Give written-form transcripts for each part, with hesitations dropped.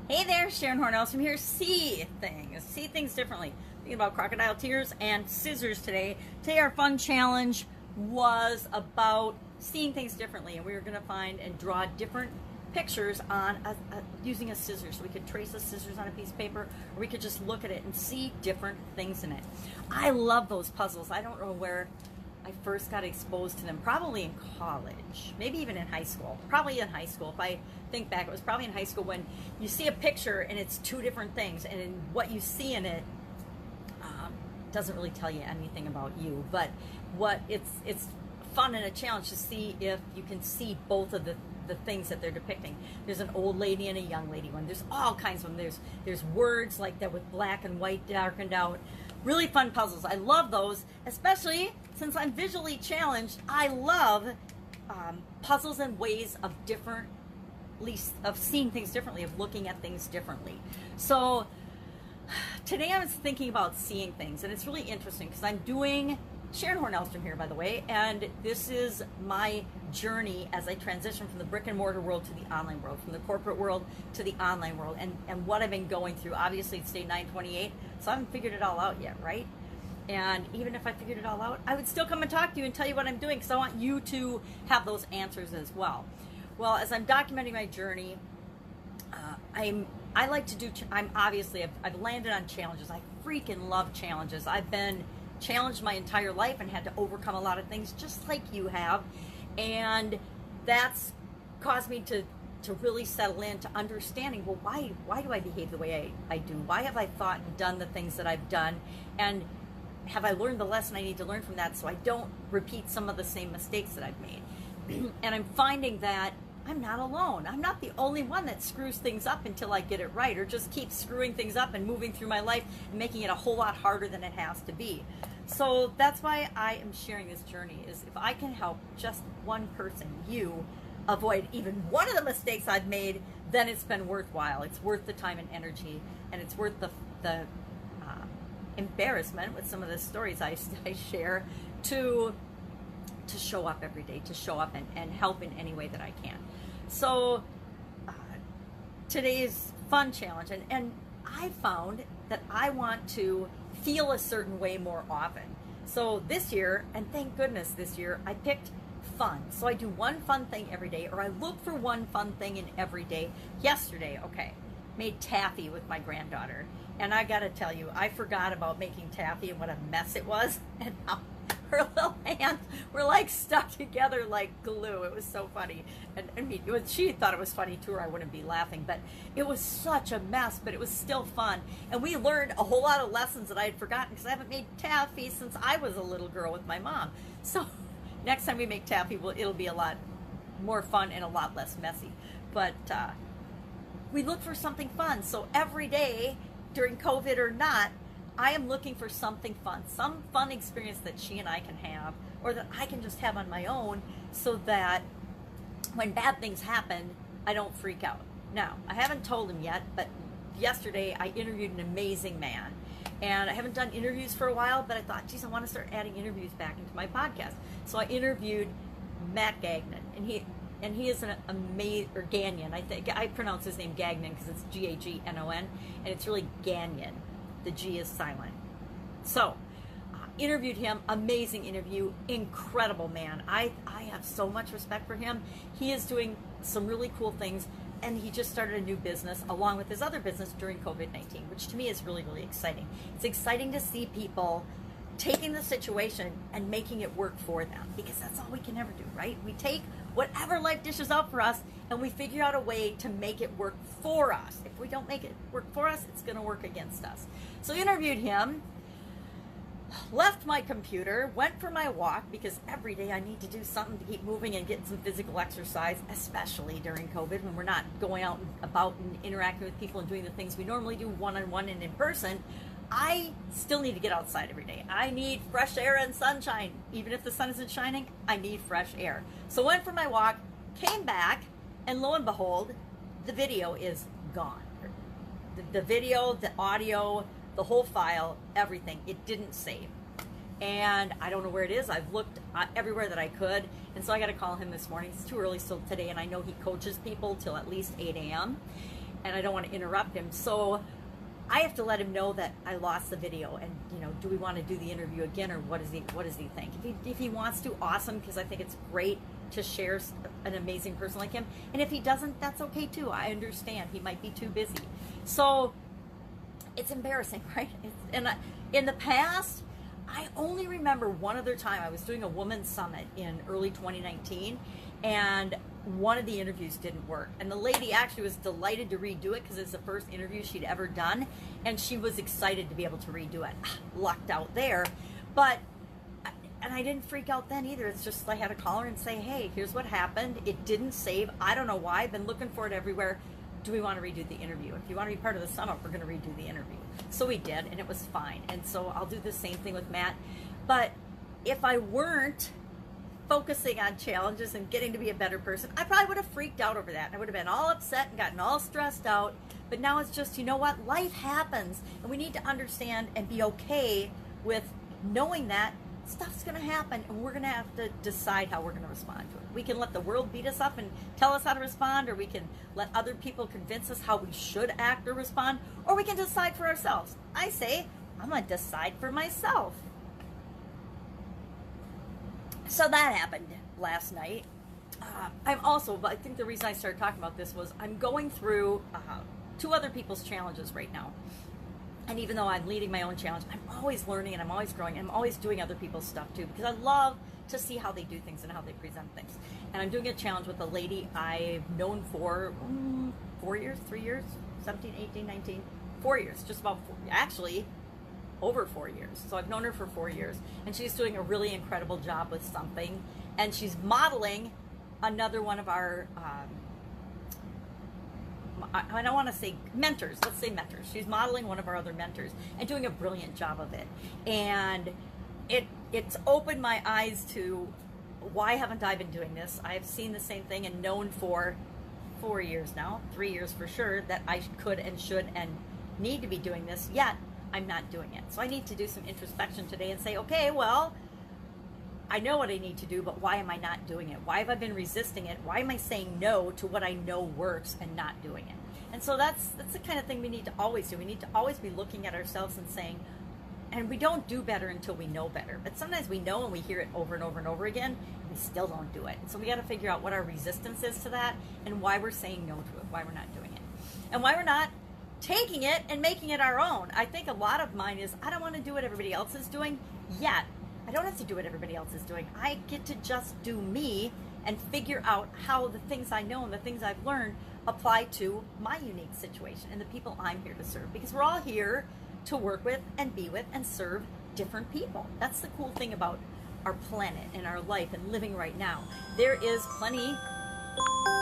Hey there, Sharon Horne-Ellstrom here. See things differently. Thinking about crocodile tears and scissors today. Today our fun challenge was about seeing things differently, and we were going to find and draw different pictures on using a scissors. So we could trace the scissors on a piece of paper, or we could just look at it and see different things in it. I love those puzzles. I don't know where I first got exposed to them, probably in college, maybe even in high school. Probably in high school. If I think back, it was probably in high school when you see a picture and it's two different things, and what you see in it doesn't really tell you anything about you. But it's fun and a challenge to see if you can see both of the things that they're depicting. There's an old lady and a young lady one. There's all kinds of them. There's words like that with black and white darkened out. Really fun puzzles. I love those, especially since I'm visually challenged. I love puzzles and ways of of seeing things differently, of looking at things differently. So today I was thinking about seeing things, and it's really interesting because I'm doing Sharon Horne-Ellstrom here, by the way, and this is my journey as I transition from the brick and mortar world to the online world, from the corporate world to the online world, and what I've been going through. Obviously, it's day 928, so I haven't figured it all out yet, right? And even if I figured it all out, I would still come and talk to you and tell you what I'm doing, because I want you to have those answers as well. Well, as I'm documenting my journey, I've landed on challenges. I freaking love challenges. I've been challenged my entire life and had to overcome a lot of things just like you have, and that's caused me to really settle into understanding, well, why do I behave the way I do? Why have I thought and done the things that I've done, and have I learned the lesson I need to learn from that so I don't repeat some of the same mistakes that I've made? And I'm finding that I'm not alone. I'm not the only one that screws things up until I get it right, or just keeps screwing things up and moving through my life and making it a whole lot harder than it has to be. So that's why I am sharing this journey, is if I can help just one person, you, avoid even one of the mistakes I've made, then it's been worthwhile. It's worth the time and energy, and it's worth the embarrassment with some of the stories I share to show up every day, to show up and help in any way that I can. So today's fun challenge, and I found that I want to feel a certain way more often. So this year, and thank goodness this year, I picked fun. So I do one fun thing every day, or I look for one fun thing in every day. Yesterday, made taffy with my granddaughter. And I gotta tell you, I forgot about making taffy and what a mess it was. And her little hands were like stuck together like glue. It was so funny. And I mean, she thought it was funny too, or I wouldn't be laughing. But it was such a mess, but it was still fun. And we learned a whole lot of lessons that I had forgotten, because I haven't made taffy since I was a little girl with my mom. So next time we make taffy, it'll be a lot more fun and a lot less messy. But we look for something fun. So every day, during COVID or not, I am looking for something fun, some fun experience that she and I can have, or that I can just have on my own, so that when bad things happen, I don't freak out. Now, I haven't told him yet, but yesterday I interviewed an amazing man. And I haven't done interviews for a while, but I thought, geez, I want to start adding interviews back into my podcast. So I interviewed Matt Gagnon, and he is an amazing, or Gagnon, I think. I pronounce his name Gagnon because it's Gagnon, and it's really Gagnon. The G is silent. So, interviewed him, amazing interview, incredible man. I have so much respect for him. He is doing some really cool things, and he just started a new business along with his other business during COVID-19, which to me is really, really exciting. It's exciting to see people taking the situation and making it work for them, because that's all we can ever do, right? We take whatever life dishes out for us, and we figure out a way to make it work for us. If we don't make it work for us, it's going to work against us. So I interviewed him, left my computer, went for my walk, because every day I need to do something to keep moving and get some physical exercise, especially during COVID, when we're not going out and about and interacting with people and doing the things we normally do one-on-one and in person. I still need to get outside every day. I need fresh air and sunshine. Even if the sun isn't shining, I need fresh air. So went for my walk, came back, and lo and behold, the video is gone. The video, the audio, the whole file, everything, it didn't save. And I don't know where it is. I've looked everywhere that I could, and so I got to call him this morning. It's too early still today, and I know he coaches people till at least 8 a.m. and I don't want to interrupt him. So I have to let him know that I lost the video, and do we want to do the interview again, or what does he think? If he wants to, awesome, because I think it's great to share an amazing person like him. And if he doesn't, that's okay too. I understand. He might be too busy. So it's embarrassing, right? In the past, I only remember one other time. I was doing a women's summit in early 2019, and one of the interviews didn't work. And the lady actually was delighted to redo it because it's the first interview she'd ever done, and she was excited to be able to redo it. Lucked out there. And I didn't freak out then either. It's just I had to call her and say, hey, here's what happened. It didn't save. I don't know why. I've been looking for it everywhere. Do we want to redo the interview? If you want to be part of the summit, we're going to redo the interview. So we did, and it was fine. And so I'll do the same thing with Matt. But if I weren't focusing on challenges and getting to be a better person, I probably would have freaked out over that. I would have been all upset and gotten all stressed out. But now it's just, you know what? Life happens, and we need to understand and be okay with knowing that stuff's going to happen, and we're going to have to decide how we're going to respond to it. We can let the world beat us up and tell us how to respond, or we can let other people convince us how we should act or respond, or we can decide for ourselves. I say, I'm going to decide for myself. So that happened last night. I think the reason I started talking about this was I'm going through 2 other people's challenges right now. And even though I'm leading my own challenge, I'm always learning and I'm always growing and I'm always doing other people's stuff too, because I love to see how they do things and how they present things. And I'm doing a challenge with a lady I've known for 4 years, 3 years, 17, 18, 19, 4 years, just about 4, actually over 4 years. So I've known her for 4 years, and she's doing a really incredible job with something, and she's modeling another one of our I don't want to say mentors, let's say mentors. She's modeling one of our other mentors and doing a brilliant job of it. And it's opened my eyes to why haven't I been doing this? I've seen the same thing and known for 4 years now, 3 years for sure, that I could and should and need to be doing this, yet I'm not doing it. So I need to do some introspection today and say, okay, well, I know what I need to do, but why am I not doing it? Why have I been resisting it? Why am I saying no to what I know works and not doing it? And so that's the kind of thing we need to always do. We need to always be looking at ourselves and saying, and we don't do better until we know better. But sometimes we know and we hear it over and over and over again, and we still don't do it. So we got to figure out what our resistance is to that and why we're saying no to it, why we're not doing it, and why we're not taking it and making it our own. I think a lot of mine is I don't want to do what everybody else is doing yet. I don't have to do what everybody else is doing. I get to just do me and figure out how the things I know and the things I've learned apply to my unique situation and the people I'm here to serve. Because we're all here to work with and be with and serve different people. That's the cool thing about our planet and our life and living right now. There is plenty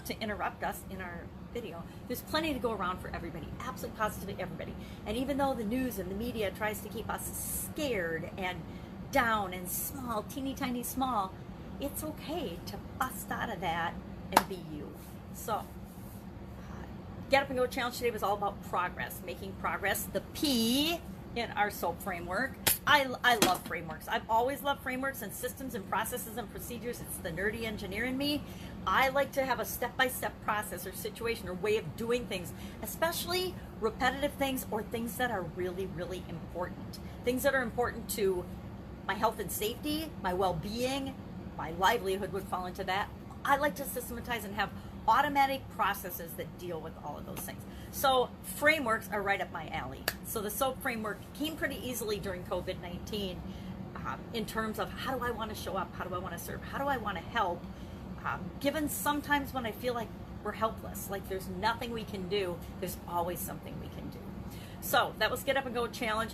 to interrupt us in our video. There's plenty to go around for everybody, absolutely positively everybody. And even though the news and the media tries to keep us scared and down and small, teeny tiny small, it's okay to bust out of that and be you. So Get Up and Go Challenge today was all about progress, making progress, the P in our SOAP framework. I love frameworks. I've always loved frameworks and systems and processes and procedures. It's the nerdy engineer in me. I like to have a step-by-step process or situation or way of doing things, especially repetitive things or things that are really, really important. Things that are important to my health and safety, my well-being, my livelihood would fall into that. I like to systematize and have automatic processes that deal with all of those things. So frameworks are right up my alley. So the SOAP framework came pretty easily during COVID-19 in terms of how do I want to show up? How do I want to serve? How do I want to help? Given sometimes when I feel like we're helpless, like there's nothing we can do, there's always something we can do. So that was Get Up and Go Challenge.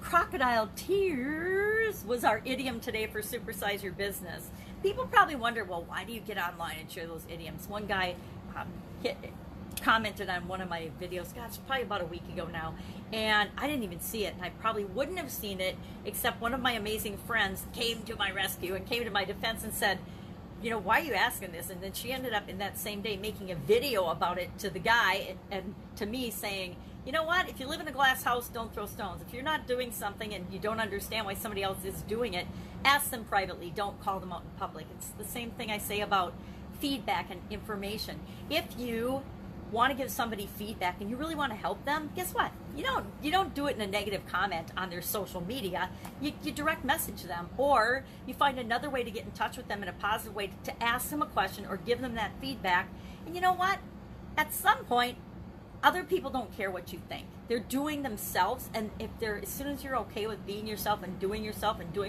Crocodile tears was our idiom today for Supersize Your Business. People probably wonder, well, why do you get online and share those idioms? One guy commented on one of my videos, gosh, probably about a week ago now, and I didn't even see it, and I probably wouldn't have seen it except one of my amazing friends came to my rescue and came to my defense and said, you know, why are you asking this? And then she ended up in that same day making a video about it to the guy and to me saying, you know what, if you live in a glass house, don't throw stones. If you're not doing something and you don't understand why somebody else is doing it, ask them privately, don't call them out in public. It's the same thing I say about feedback and information. If you want to give somebody feedback and you really want to help them, guess what? You don't do it in a negative comment on their social media. You direct message them, or you find another way to get in touch with them in a positive way to ask them a question or give them that feedback. And you know what? At some point, other people don't care what you think. They're doing themselves, and as soon as you're okay with being yourself and doing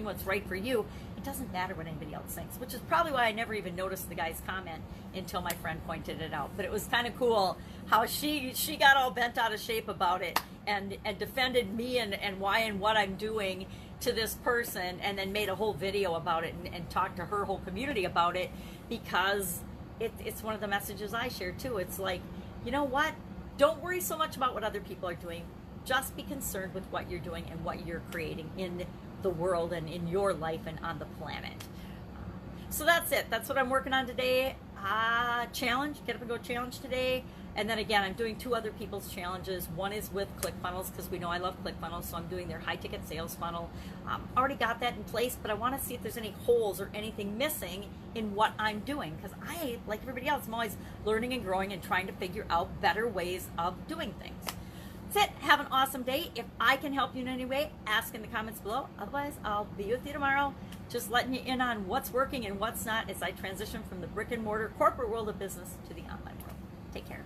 what's right for you, it doesn't matter what anybody else thinks, which is probably why I never even noticed the guy's comment until my friend pointed it out. But it was kind of cool how she got all bent out of shape about it and defended me and why and what I'm doing to this person, and then made a whole video about it and talked to her whole community about it, because it's one of the messages I share too. It's like, you know what? Don't worry so much about what other people are doing. Just be concerned with what you're doing and what you're creating in the world and in your life and on the planet. So that's it. That's what I'm working on today. Challenge, get up and go challenge today. And then again, I'm doing 2 other people's challenges. One is with ClickFunnels, because we know I love ClickFunnels, so I'm doing their high ticket sales funnel. Already got that in place, but I want to see if there's any holes or anything missing in what I'm doing, because I, like everybody else, I'm always learning and growing and trying to figure out better ways of doing things. That's it. Have an awesome day. If I can help you in any way, ask in the comments below. Otherwise, I'll be with you tomorrow, just letting you in on what's working and what's not as I transition from the brick and mortar corporate world of business to the online world. Take care.